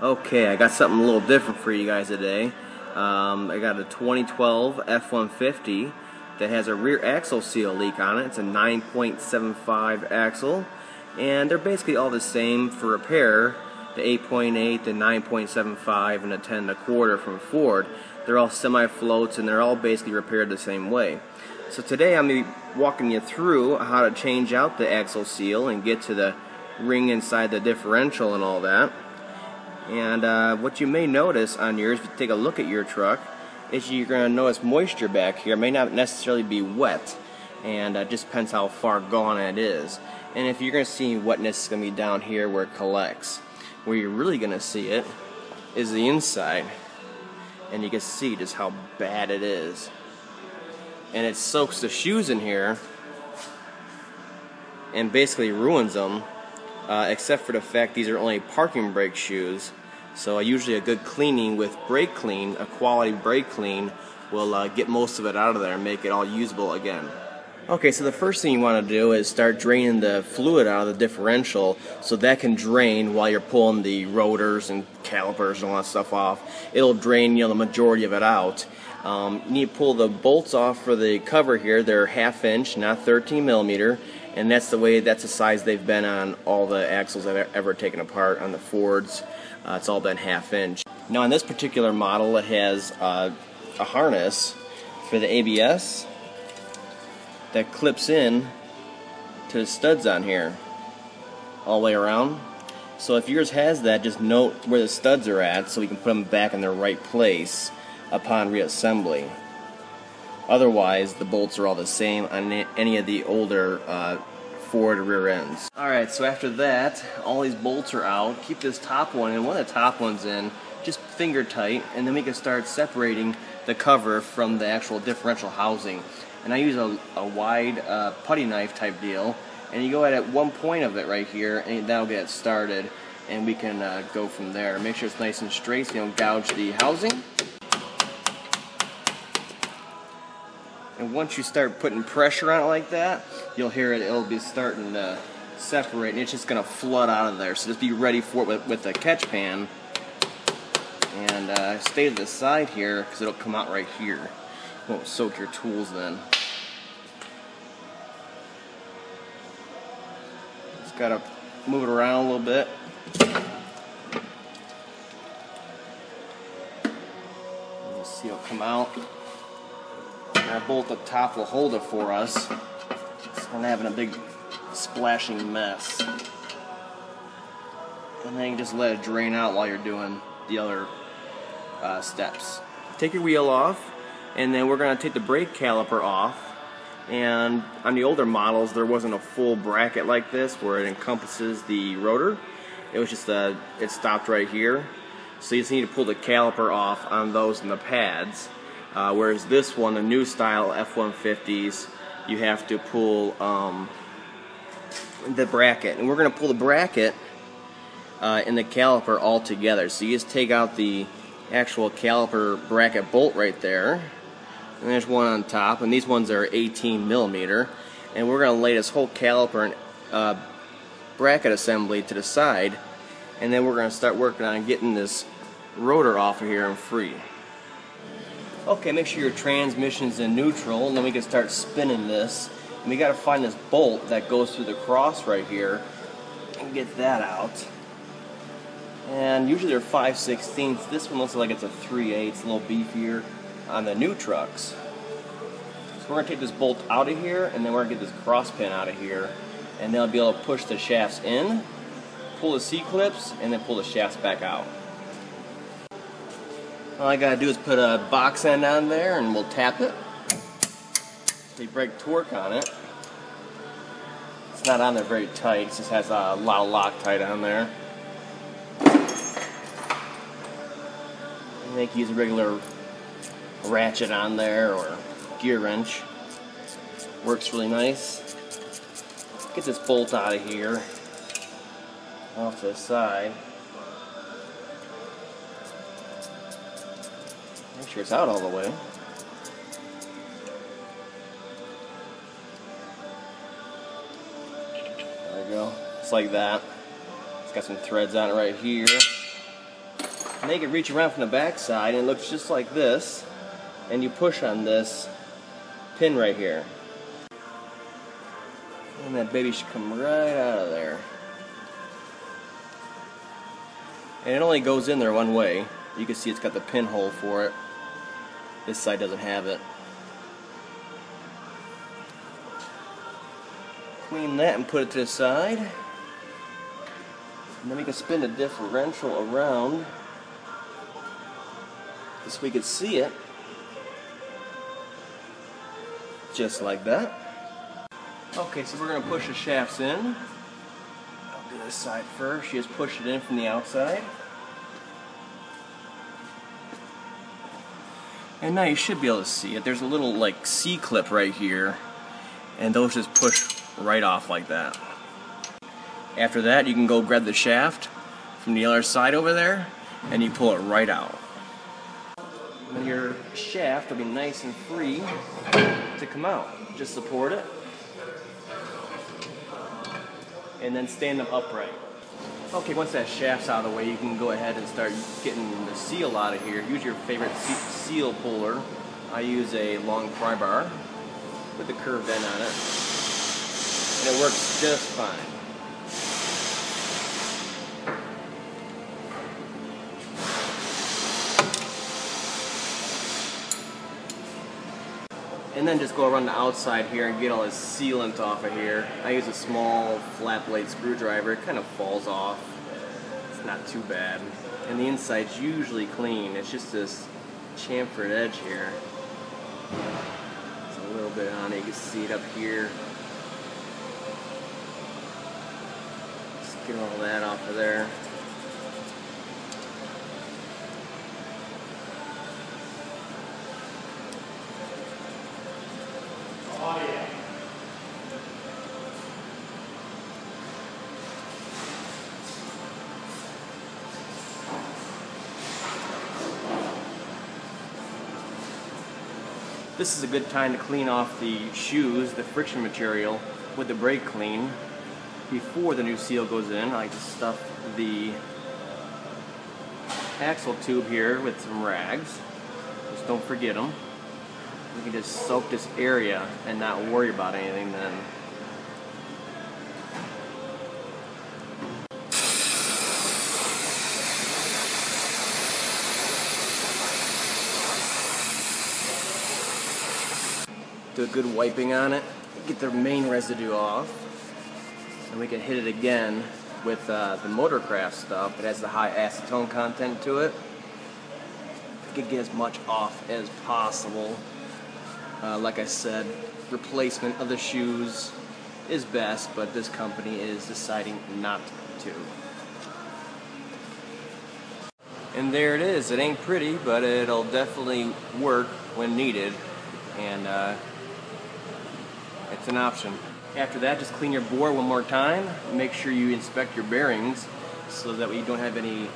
Okay, I got something a little different for you guys today. I got a 2012 F150 that has a rear axle seal leak on it. It's a 9.75 axle, and they're basically all the same for repair. The 8.8, the 9.75, and the 10 1/4 from Ford. They're all semi-floats, and they're all basically repaired the same way. So today I'm going to be walking you through how to change out the axle seal and get to the ring inside the differential and all that. And what you may notice on yours, if you take a look at your truck, is you're going to notice moisture back here. It may not necessarily be wet, and it just depends how far gone it is. And if you're going to see wetness, it's going to be down here where it collects. Where you're really going to see it is the inside, and you can see just how bad it is. And it soaks the shoes in here and basically ruins them. Except for the fact these are only parking brake shoes, so usually a good cleaning with brake clean, a quality brake clean, will get most of it out of there and make it all usable again. Okay, so the first thing you want to do is start draining the fluid out of the differential so that can drain while you're pulling the rotors and calipers and all that stuff off. It'll drain, the majority of it out. You need to pull the bolts off for the cover here. They're 1/2 inch, not 13 millimeter. And that's the size they've been on all the axles I've ever taken apart on the Fords. It's all been 1/2 inch. Now on this particular model, it has a harness for the ABS that clips in to the studs on here all the way around. So if yours has that, just note where the studs are at so we can put them back in their right place upon reassembly. Otherwise, the bolts are all the same on any of the older Ford rear ends. Alright, so after that, all these bolts are out. Keep this top one and one of the top ones in, just finger tight, and then we can start separating the cover from the actual differential housing. And I use a wide putty knife type deal, and you go at one point of it right here, and that'll get it started, and we can go from there. Make sure it's nice and straight so you don't gouge the housing. And once you start putting pressure on it like that, you'll hear it'll be starting to separate, and it's just going to flood out of there. So just be ready for it with the catch pan, and stay to the side here because it'll come out right here. It won't soak your tools then. Just got to move it around a little bit. You'll see it'll come out. Our bolt up top will hold it for us, so we're not having a big splashing mess. And then you just let it drain out while you're doing the other steps. Take your wheel off, and then we're going to take the brake caliper off. And on the older models, there wasn't a full bracket like this where it encompasses the rotor. It was just it stopped right here. So you just need to pull the caliper off on those in the pads. Whereas this one, the new style F150s, you have to pull the bracket. And we're going to pull the bracket and the caliper all together. So you just take out the actual caliper bracket bolt right there. And there's one on top. And these ones are 18 millimeter. And we're going to lay this whole caliper and bracket assembly to the side. And then we're going to start working on getting this rotor off of here and free. Okay, make sure your transmission's in neutral, and then we can start spinning this. And we got to find this bolt that goes through the cross right here and get that out. And usually they're 5/16. This one looks like it's a 3/8, a little beefier on the new trucks. So we're going to take this bolt out of here, and then we're going to get this cross pin out of here, and then I'll be able to push the shafts in, pull the C-clips, and then pull the shafts back out. All I gotta do is put a box end on there and we'll tap it. The brake torque on it. It's not on there very tight, it just has a lot of Loctite on there. And they can use a regular ratchet on there or gear wrench. Works really nice. Get this bolt out of here, off to the side. Make sure it's out all the way. There we go. It's like that. It's got some threads on it right here. And then you can reach around from the back side and it looks just like this, and you push on this pin right here. And that baby should come right out of there. And it only goes in there one way. You can see it's got the pinhole for it. This side doesn't have it. Clean that and put it to the side. And then we can spin the differential around so we can see it. Just like that. Okay, so we're going to push the shafts in. I'll do this side first. You just push it in from the outside. And now you should be able to see it. There's a little like C-clip right here, and those just push right off like that. After that, you can go grab the shaft from the other side over there, and you pull it right out. And your shaft will be nice and free to come out. Just support it, and then stand them upright. Okay, once that shaft's out of the way, you can go ahead and start getting the seal out of here. Use your favorite seal puller. I use a long pry bar with the curved end on it, and it works just fine. And then just go around the outside here and get all this sealant off of here. I use a small flat blade screwdriver. It kind of falls off. It's not too bad. And the inside's usually clean. It's just this chamfered edge here. There's a little bit on it. You can see it up here. Just get all that off of there. This is a good time to clean off the shoes, the friction material, with the brake clean before the new seal goes in. I like to stuff the axle tube here with some rags. Just don't forget them. We can just soak this area and not worry about anything then. Do a good wiping on it, get the main residue off, and we can hit it again with the Motorcraft stuff. It has the high acetone content to it. We can get as much off as possible. Like I said, replacement of the shoes is best, but this company is deciding not to. And there it is. It ain't pretty, but it'll definitely work when needed, and it's an option. After that, just clean your bore one more time. Make sure you inspect your bearings so that you don't have any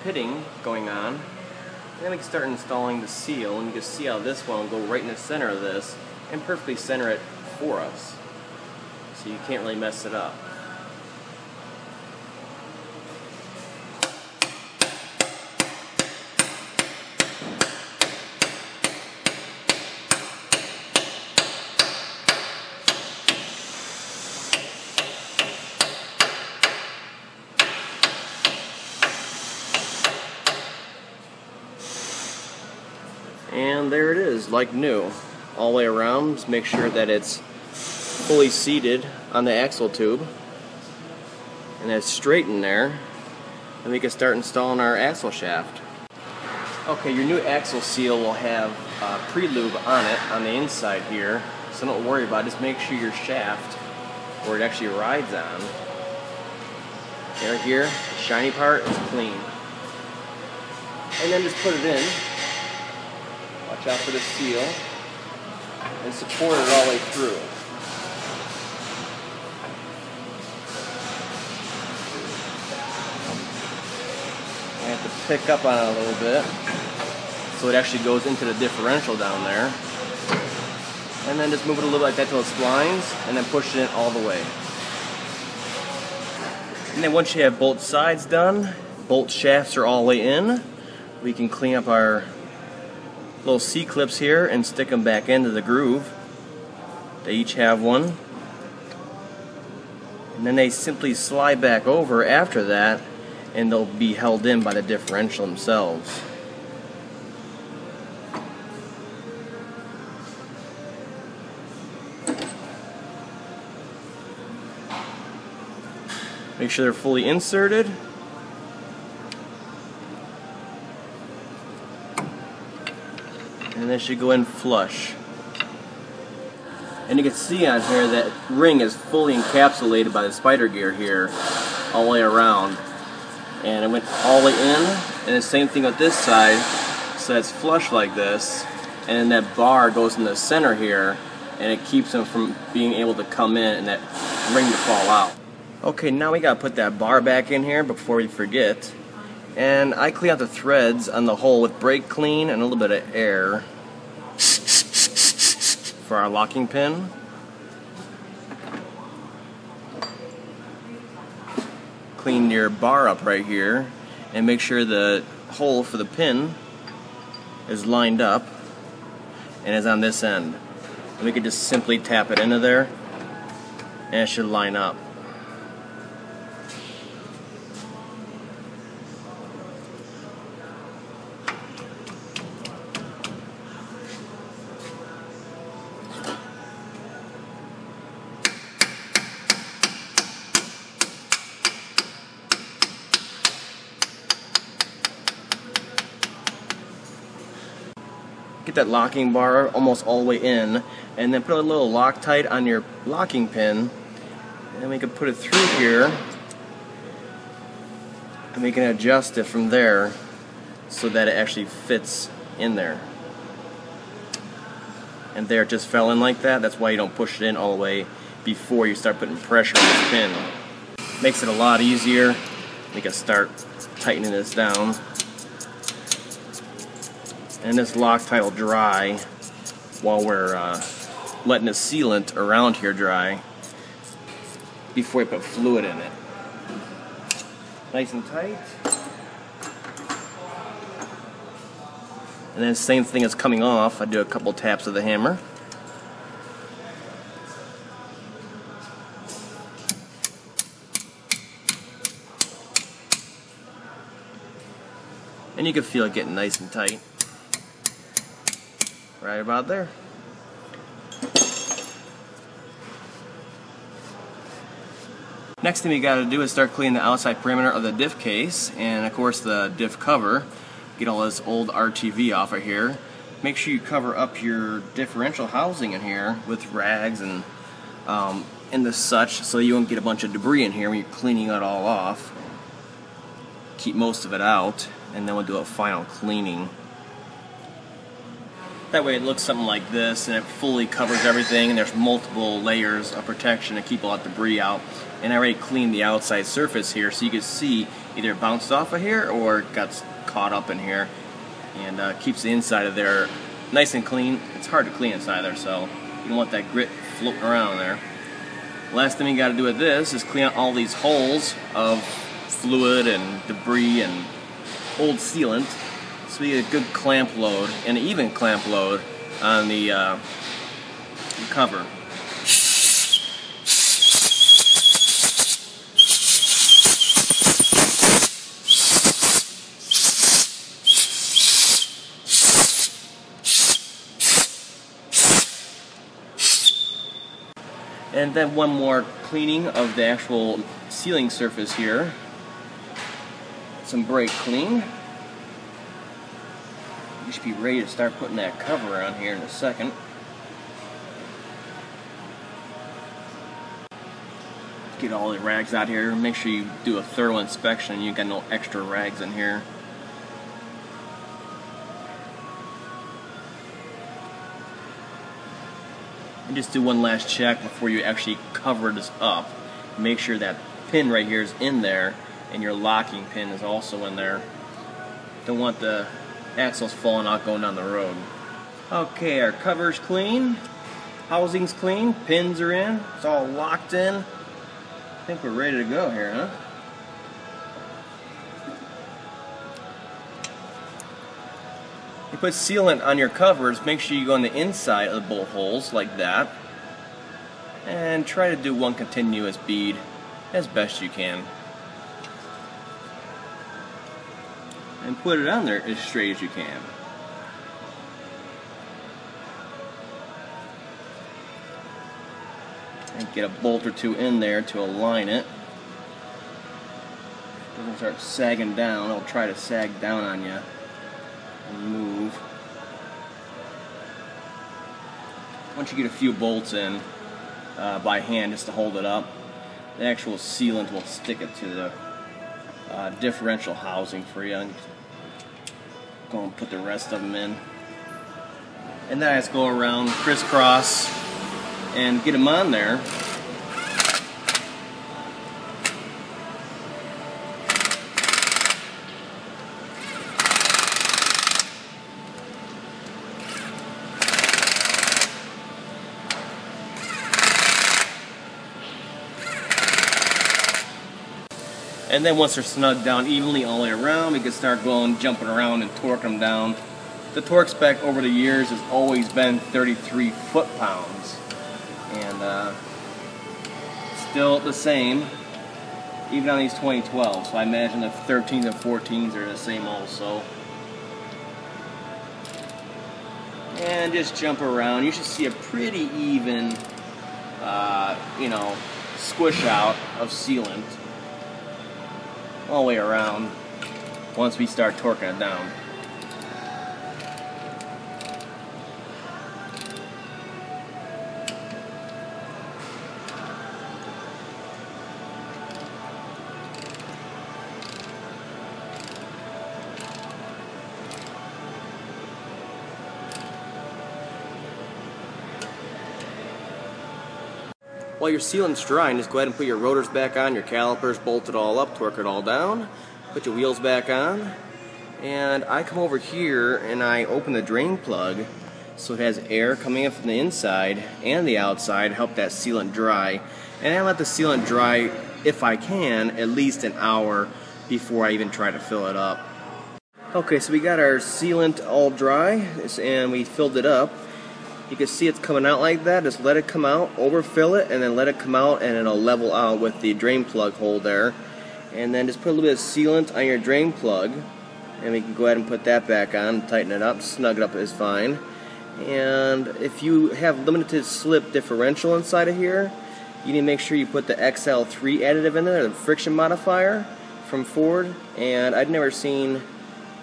pitting going on. And then we can start installing the seal, and you can see how this one will go right in the center of this and perfectly center it for us. So you can't really mess it up. And there it is, like new, all the way around. Just make sure that it's fully seated on the axle tube and it's straight in there, and we can start installing our axle shaft. Okay, your new axle seal will have pre-lube on it on the inside here, so don't worry about it. Just make sure your shaft, where it actually rides on, right here, the shiny part, is clean. And then just put it in. Watch out for the seal, and support it all the way through. I have to pick up on it a little bit so it actually goes into the differential down there. And then just move it a little like that till it splines, and then push it in all the way. And then once you have both sides done, bolt shafts are all the way in, we can clean up our little C-clips here and stick them back into the groove. They each have one. And then they simply slide back over after that, and they'll be held in by the differential themselves. Make sure they're fully inserted. And they should go in flush. And you can see on here that ring is fully encapsulated by the spider gear here all the way around. And it went all the way in, and the same thing with this side, so it's flush like this, and then that bar goes in the center here, and it keeps them from being able to come in and that ring to fall out. Okay, now we gotta put that bar back in here before we forget. And I clean out the threads on the hole with brake clean and a little bit of air for our locking pin. Clean your bar up right here and make sure the hole for the pin is lined up and is on this end. And we can just simply tap it into there and it should line up. Get that locking bar almost all the way in, and then put a little Loctite on your locking pin, and then we can put it through here, and we can adjust it from there so that it actually fits in there. And there it just fell in like that. That's why you don't push it in all the way before you start putting pressure on this pin. Makes it a lot easier. We can start tightening this down. And this Loctite will dry while we're letting the sealant around here dry before we put fluid in it. Nice and tight. And then same thing as coming off, I do a couple taps of the hammer. And you can feel it getting nice and tight. Right about there. Next thing we got to do is start cleaning the outside perimeter of the diff case and of course the diff cover. Get all this old RTV off of here. Make sure you cover up your differential housing in here with rags and the such, so you won't get a bunch of debris in here when you're cleaning it all off. Keep most of it out, and then we'll do a final cleaning. That way it looks something like this, and it fully covers everything, and there's multiple layers of protection to keep all that debris out. And I already cleaned the outside surface here, so you can see either it bounced off of here or it got caught up in here, and keeps the inside of there nice and clean. It's hard to clean inside there, so you don't want that grit floating around there. Last thing you got to do with this is clean out all these holes of fluid and debris and old sealant, so you get a good clamp load and an even clamp load on the cover. And then one more cleaning of the actual sealing surface here. Some brake clean. You should be ready to start putting that cover on here in a second. Get all the rags out here. Make sure you do a thorough inspection. You got no extra rags in here. And just do one last check before you actually cover this up. Make sure that pin right here is in there and your locking pin is also in there. Don't want the axles falling out going down the road. Okay, our cover's clean, housing's clean, pins are in, it's all locked in. I think we're ready to go here, huh? You put sealant on your covers, make sure you go on the inside of the bolt holes like that, and try to do one continuous bead as best you can. And put it on there as straight as you can. And get a bolt or two in there to align it. It doesn't start sagging down, it'll try to sag down on you and move. Once you get a few bolts in by hand just to hold it up, the actual sealant will stick it to the differential housing for you. And go and put the rest of them in. And then I just go around crisscross and get them on there. And then once they're snugged down evenly all the way around, we can start going, jumping around and torquing them down. The torque spec over the years has always been 33 foot-pounds. And still the same, even on these 2012s. So I imagine the 13s and 14s are the same also. And just jump around. You should see a pretty even, you know, squish out of sealant all the way around once we start torquing it down. While your sealant's drying, just go ahead and put your rotors back on, your calipers, bolt it all up, torque it all down, put your wheels back on, and I come over here and I open the drain plug so it has air coming in from the inside and the outside, help that sealant dry. And I let the sealant dry, if I can, at least an hour before I even try to fill it up. Okay, so we got our sealant all dry and we filled it up. You can see it's coming out like that. Just let it come out, overfill it, and then let it come out, and it'll level out with the drain plug hole there. And then just put a little bit of sealant on your drain plug, and we can go ahead and put that back on, tighten it up, snug it up is fine. And if you have limited slip differential inside of here, you need to make sure you put the XL3 additive in there, the friction modifier from Ford. And I've never seen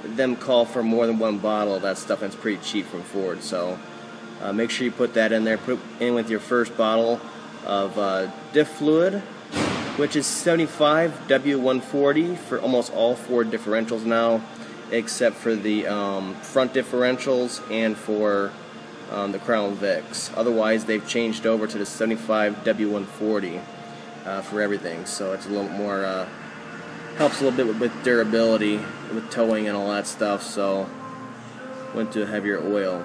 them call for more than one bottle of that stuff, and it's pretty cheap from Ford. So make sure you put that in there. Put it in with your first bottle of diff fluid, which is 75 W140 for almost all Ford differentials now, except for the front differentials and for the Crown Vics. Otherwise, they've changed over to the 75 W140 for everything. So it's a little more, helps a little bit with durability, with towing and all that stuff. So went to heavier oil.